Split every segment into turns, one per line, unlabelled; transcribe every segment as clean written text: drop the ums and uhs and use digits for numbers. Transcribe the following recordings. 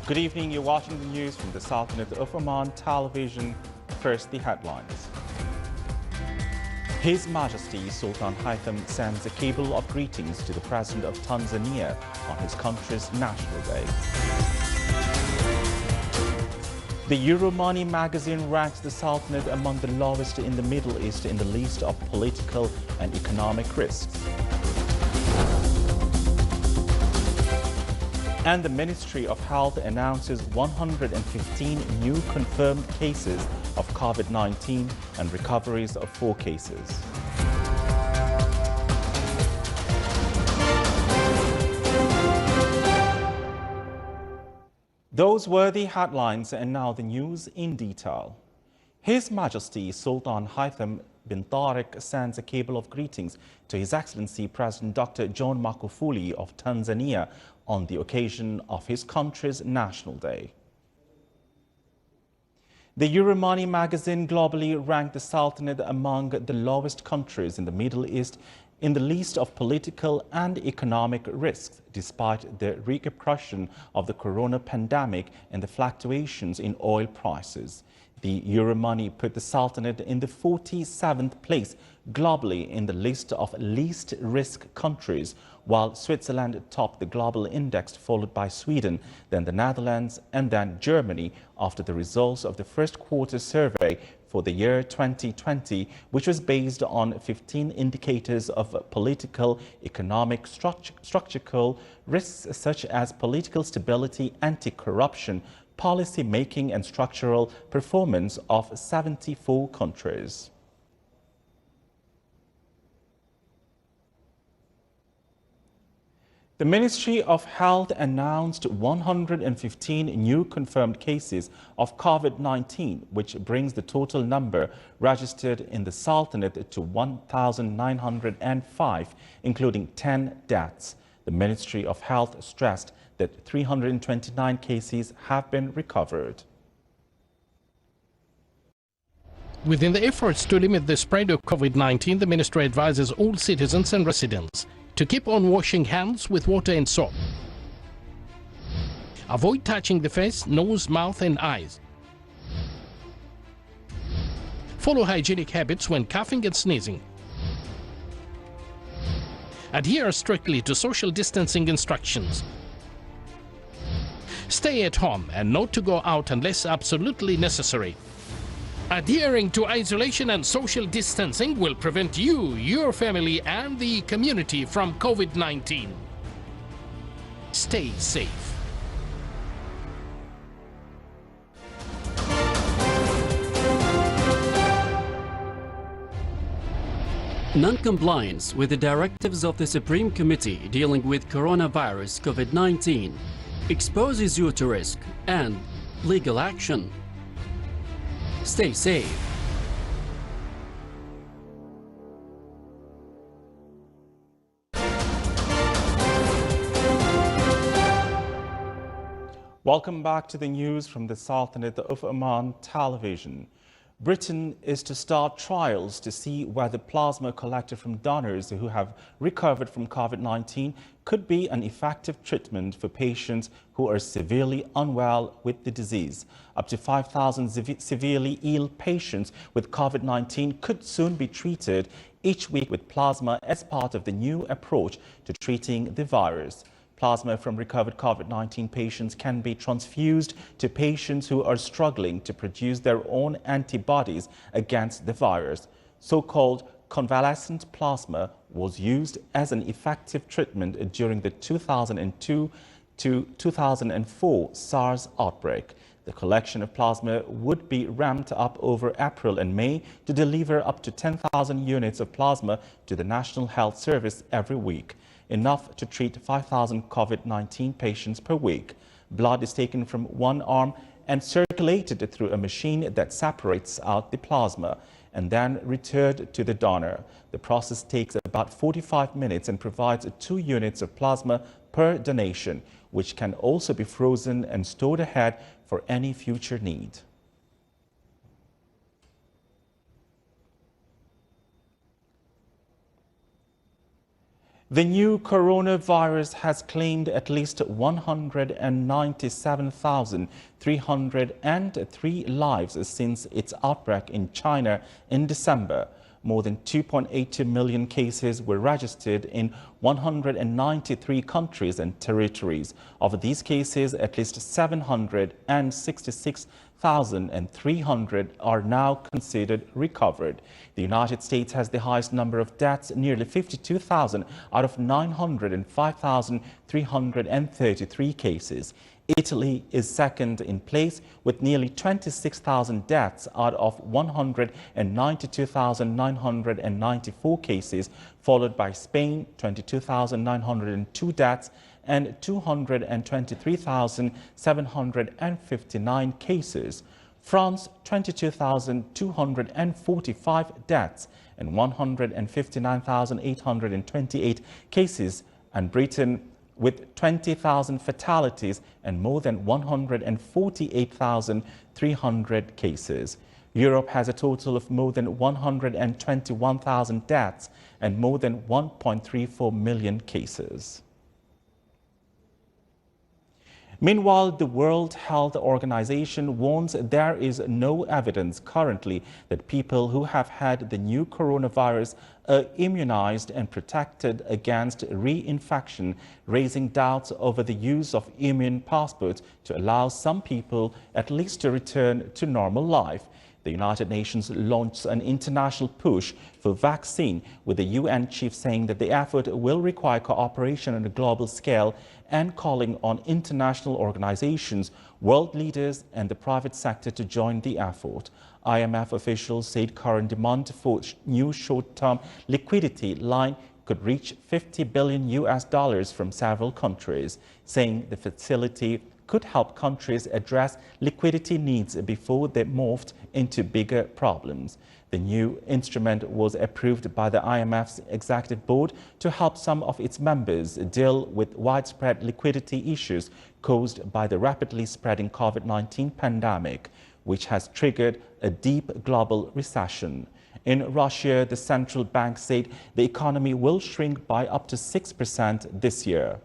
Good evening. You're watching the news from the Sultanate of Oman television. First, the headlines. His Majesty Sultan Haitham sends a cable of greetings to the President of Tanzania on his country's National Day. The Euromoney magazine ranks the Sultanate among the lowest in the Middle East in the list of political and economic risks. And the Ministry of Health announces 115 new confirmed cases of COVID-19 and recoveries of 4 cases. Those were the headlines, and now the news in detail. His Majesty Sultan Haitham bin Tariq sends a cable of greetings to His Excellency President Dr. John Magufuli of Tanzania on the occasion of his country's National Day. The Euromoney magazine globally ranked the Sultanate among the lowest countries in the Middle East in the list of political and economic risks, despite the repercussion of the corona pandemic and the fluctuations in oil prices. The Euromoney put the Sultanate in the 47th place globally in the list of least risk countries, while Switzerland topped the global index, followed by Sweden, then the Netherlands, and then Germany after the results of the first quarter survey for the year 2020, which was based on 15 indicators of political, economic, structural risks such as political stability, anti-corruption, policy making and structural performance of 74 countries. The Ministry of Health announced 115 new confirmed cases of COVID-19, which brings the total number registered in the Sultanate to 1,905, including 10 deaths. The Ministry of Health stressed that 329 cases have been recovered.
Within the efforts to limit the spread of COVID-19, the ministry advises all citizens and residents to keep on washing hands with water and soap. Avoid touching the face, nose, mouth and eyes. Follow hygienic habits when coughing and sneezing. Adhere strictly to social distancing instructions. Stay at home and not to go out unless absolutely necessary. Adhering to isolation and social distancing will prevent you, your family and the community from COVID-19. Stay safe.
Non-compliance with the directives of the Supreme Committee dealing with coronavirus COVID-19 exposes you to risk and legal action. Stay safe.
Welcome back to the news from the Sultanate of Oman television. Britain is to start trials to see whether plasma collected from donors who have recovered from COVID-19 could be an effective treatment for patients who are severely unwell with the disease. Up to 5,000 severely ill patients with COVID-19 could soon be treated each week with plasma as part of the new approach to treating the virus. Plasma from recovered COVID-19 patients can be transfused to patients who are struggling to produce their own antibodies against the virus. So-called convalescent plasma was used as an effective treatment during the 2002 to 2004 SARS outbreak. The collection of plasma would be ramped up over April and May to deliver up to 10,000 units of plasma to the National Health Service every week, enough to treat 5,000 COVID-19 patients per week. Blood is taken from one arm and circulated through a machine that separates out the plasma and then returned to the donor. The process takes about 45 minutes and provides 2 units of plasma per donation, which can also be frozen and stored ahead for any future need. The new coronavirus has claimed at least 197,303 lives since its outbreak in China in December. More than 2.82 million cases were registered in 193 countries and territories. Of these cases, at least 766,300 are now considered recovered. The United States has the highest number of deaths, nearly 52,000 out of 905,333 cases. Italy is second in place with nearly 26,000 deaths out of 192,994 cases, followed by Spain, 22,902 deaths, and 223,759 cases. France, 22,245 deaths and 159,828 cases, and Britain with 20,000 fatalities and more than 148,300 cases. Europe has a total of more than 121,000 deaths and more than 1.34 million cases. Meanwhile, the World Health Organization warns there is no evidence currently that people who have had the new coronavirus are immunized and protected against reinfection, raising doubts over the use of immune passports to allow some people at least to return to normal life. The United Nations launched an international push for vaccine, with the UN chief saying that the effort will require cooperation on a global scale and calling on international organizations, world leaders and the private sector to join the effort. IMF officials said current demand for new short-term liquidity line could reach $50 billion from several countries, saying the facility could help countries address liquidity needs before they morphed into bigger problems. The new instrument was approved by the IMF's executive board to help some of its members deal with widespread liquidity issues caused by the rapidly spreading COVID-19 pandemic, which has triggered a deep global recession. In Russia, the central bank said the economy will shrink by up to 6% this year.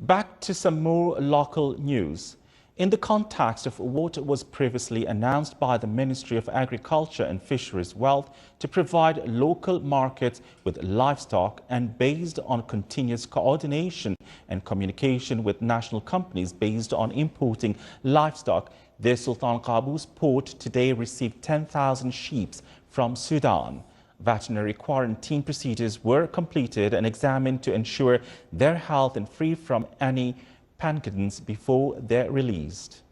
Back to some more local news. In the context of what was previously announced by the Ministry of Agriculture and Fisheries Wealth to provide local markets with livestock, and based on continuous coordination and communication with national companies based on importing livestock, the Sultan Qaboos port today received 10,000 sheep from Sudan. Veterinary quarantine procedures were completed and examined to ensure their health and free from any pathogens before they're released.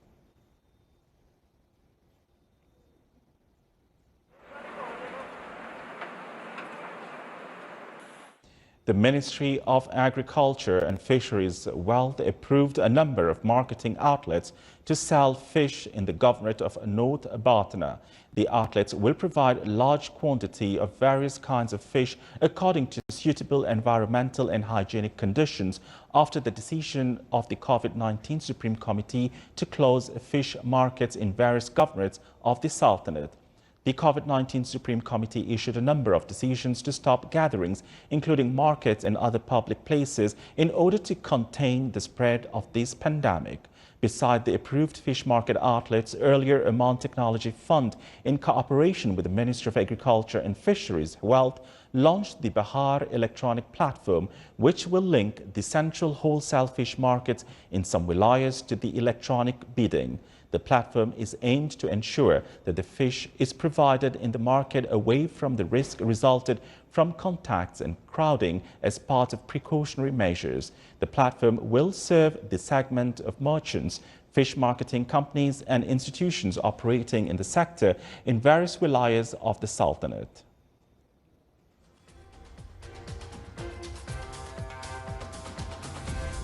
The Ministry of Agriculture and Fisheries Wealth approved a number of marketing outlets to sell fish in the governorate of North Batna. The outlets will provide a large quantity of various kinds of fish according to suitable environmental and hygienic conditions after the decision of the COVID-19 Supreme Committee to close fish markets in various governorates of the Sultanate. The COVID-19 Supreme Committee issued a number of decisions to stop gatherings, including markets and other public places, in order to contain the spread of this pandemic. Beside the approved fish market outlets, earlier Oman Technology Fund, in cooperation with the Ministry of Agriculture and Fisheries Wealth, launched the Bahar electronic platform, which will link the central wholesale fish markets in some wilayas to the electronic bidding. The platform is aimed to ensure that the fish is provided in the market away from the risk resulted from contacts and crowding as part of precautionary measures. The platform will serve the segment of merchants, fish marketing companies and institutions operating in the sector in various wilayas of the Sultanate.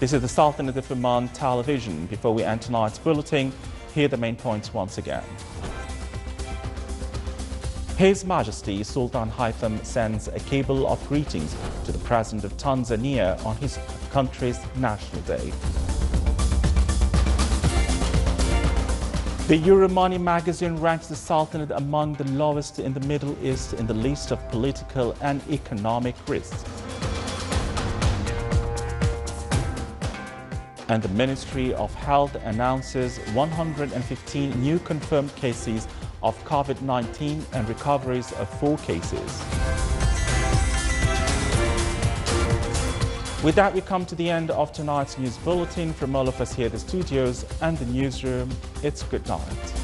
This is the Sultanate of Oman television. Before we end tonight's bulletin, here are the main points once again. His Majesty Sultan Haitham sends a cable of greetings to the President of Tanzania on his country's National Day. The Euromoney magazine ranks the Sultanate among the lowest in the Middle East in the list of political and economic risks. And the Ministry of Health announces 115 new confirmed cases of COVID-19 and recoveries of 4 cases. With that, we come to the end of tonight's news bulletin. From all of us here at the studios and the newsroom, it's good night.